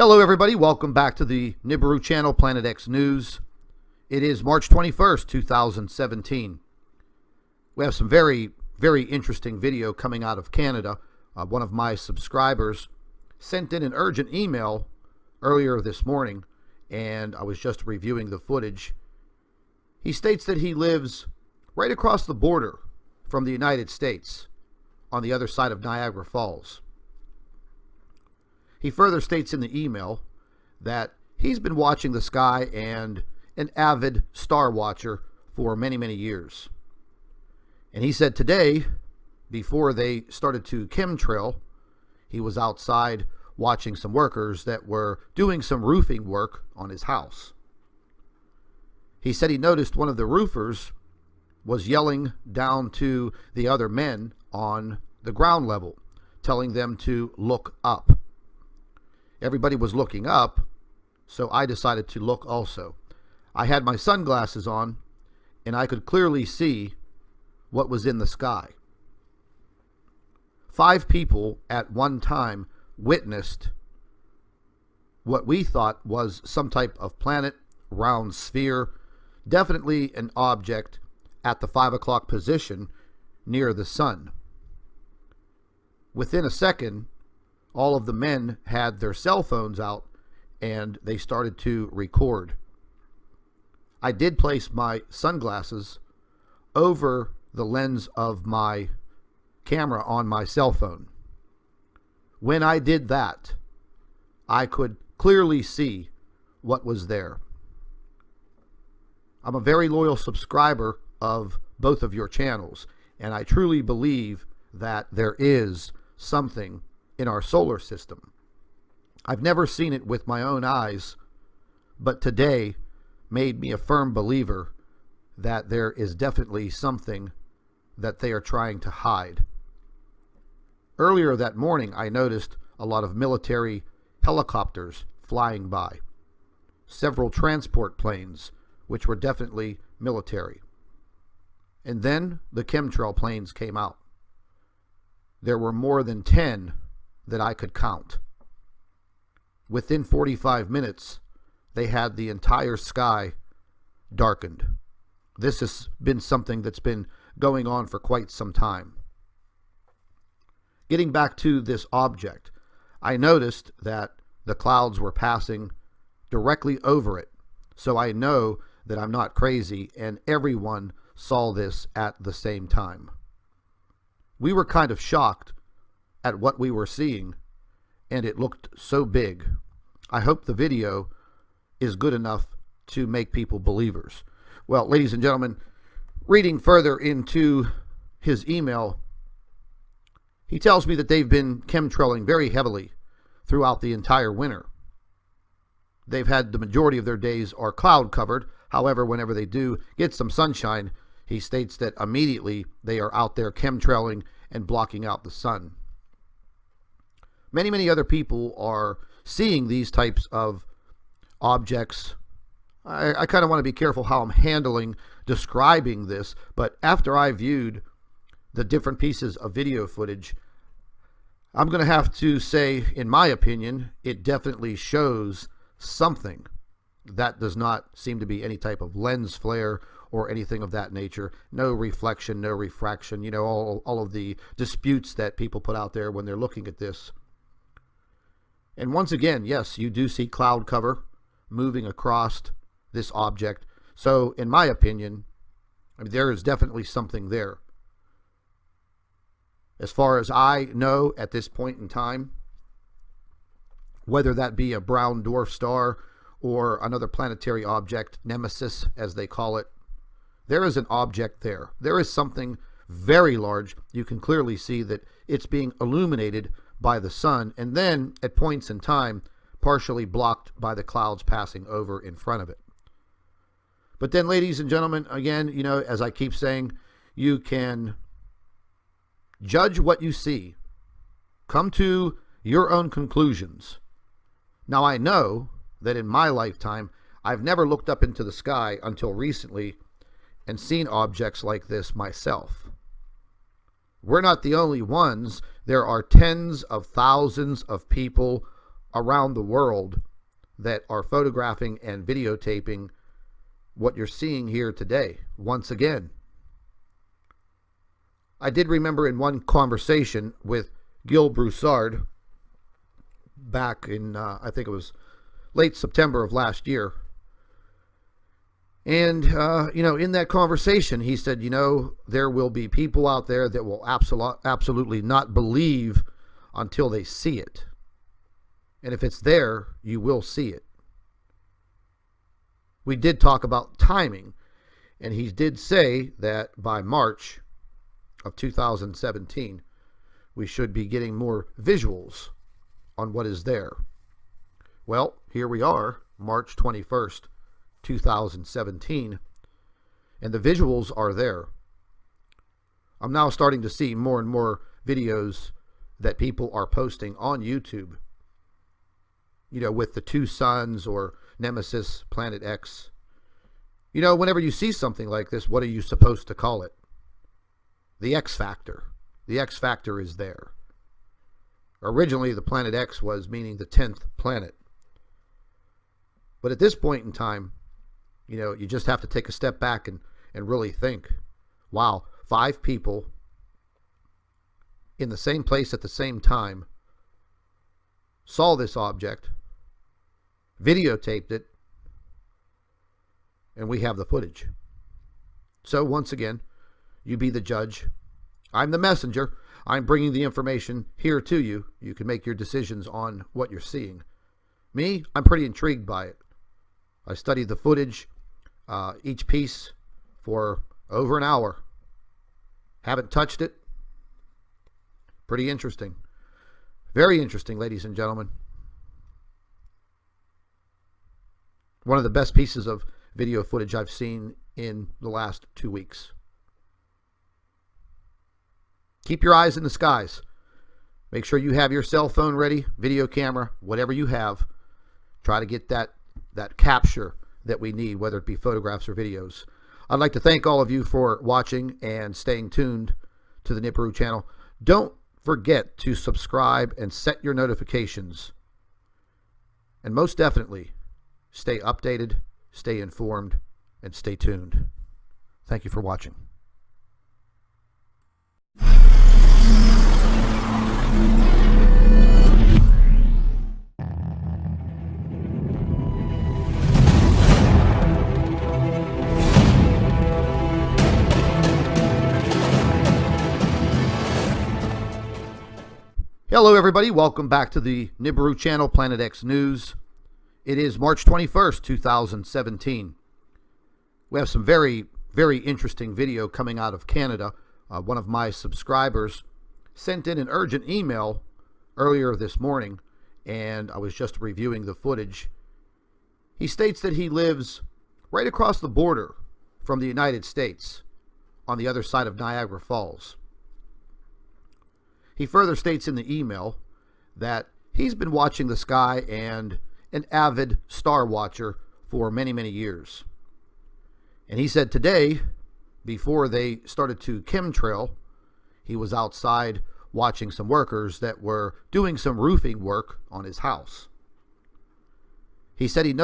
Hello everybody, welcome back to the Nibiru channel, Planet X News. It is March 21st, 2017. We have some very interesting video coming out of Canada. One of my subscribers sent in an urgent email earlier this morning, and I was just reviewing the footage. He states that he lives right across the border from the United States on the other side of Niagara Falls. He further states in the email that he's been watching the sky and an avid star watcher for many years. And he said today, before they started to chemtrail, he was outside watching some workers that were doing some roofing work on his house. He said he noticed one of the roofers was yelling down to the other men on the ground level, telling them to look up. Everybody was looking up, so I decided to look also. I had my sunglasses on, and I could clearly see what was in the sky. 5 people at one time witnessed what we thought was some type of planet, round sphere, definitely an object at the 5 o'clock position near the sun. Within a second, all of the men had their cell phones out and they started to record. I did place my sunglasses over the lens of my camera on my cell phone. When I did that, I could clearly see what was there. I'm a very loyal subscriber of both of your channels, and I truly believe that there is something in our solar system. I've never seen it with my own eyes, but today made me a firm believer that there is definitely something that they are trying to hide. Earlier that morning, I noticed a lot of military helicopters flying by, several transport planes, which were definitely military. And then the chemtrail planes came out. There were more than 10 that I could count. Within 45 minutes, they had the entire sky darkened. This has been something that's been going on for quite some time. Getting back to this object, I noticed that the clouds were passing directly over it. So I know that I'm not crazy, and everyone saw this at the same time. We were kind of shocked at what we were seeing, and it looked so big. I hope the video is good enough to make people believers. Well, ladies and gentlemen, reading further into his email, he tells me that they've been chemtrailing very heavily throughout the entire winter. They've had the majority of their days are cloud covered. However, whenever they do get some sunshine, he states that immediately they are out there chemtrailing and blocking out the sun. Many other people are seeing these types of objects. I kind of want to be careful how I'm describing this, but after I viewed the different pieces of video footage, I'm going to have to say, in my opinion, it definitely shows something. That does not seem to be any type of lens flare or anything of that nature. No reflection, no refraction, you know, all of the disputes that people put out there when they're looking at this. And once again, yes, you do see cloud cover moving across this object. So, in my opinion, there is definitely something there. As far as I know at this point in time, whether that be a brown dwarf star or another planetary object, Nemesis as they call it, there is an object there. There is something very large. You can clearly see that it's being illuminated by the sun, and then at points in time partially blocked by the clouds passing over in front of it. But then, ladies and gentlemen, again, you know, as I keep saying, you can judge what you see, come to your own conclusions. Now, I know that in my lifetime I've never looked up into the sky until recently and seen objects like this myself. We're not the only ones. There are tens of thousands of people around the world that are photographing and videotaping what you're seeing here today. Once again, I did remember in one conversation with Gil Broussard back in, I think it was late September of last year. And, in that conversation, he said, there will be people out there that will absolutely not believe until they see it. And if it's there, you will see it. We did talk about timing, and he did say that by March of 2017, we should be getting more visuals on what is there. Well, here we are, March 21st, 2017, and the visuals are there. I'm now starting to see more and more videos that people are posting on YouTube, with the two suns or Nemesis, Planet X. Whenever you see something like this, what are you supposed to call it? The X Factor. The X Factor is there. Originally, the Planet X was meaning the 10th planet. But at this point in time, you just have to take a step back and really think, wow, 5 people in the same place at the same time saw this object, videotaped it, and we have the footage. So once again, you be the judge. I'm the messenger. I'm bringing the information here to you. You can make your decisions on what you're seeing. Me, I'm pretty intrigued by it. I studied the footage, each piece, for over an hour. Haven't touched it. Pretty interesting. Very interesting, ladies and gentlemen. One of the best pieces of video footage I've seen in the last 2 weeks. Keep your eyes in the skies. Make sure you have your cell phone ready, video camera, whatever you have. Try to get that capture that we need, whether it be photographs or videos. I'd like to thank all of you for watching and staying tuned to the Nibiru channel. Don't forget to subscribe and set your notifications. And most definitely, stay updated, stay informed, and stay tuned. Thank you for watching. Hello everybody, welcome back to the Nibiru channel, Planet X News. It is March 21st, 2017. We have some very, very interesting video coming out of Canada. One of my subscribers sent in an urgent email earlier this morning, and I was just reviewing the footage. He states that he lives right across the border from the United States, on the other side of Niagara Falls. He further states in the email that he's been watching the sky and an avid star watcher for many, many years. And he said today, before they started to chemtrail, he was outside watching some workers that were doing some roofing work on his house. He said he noticed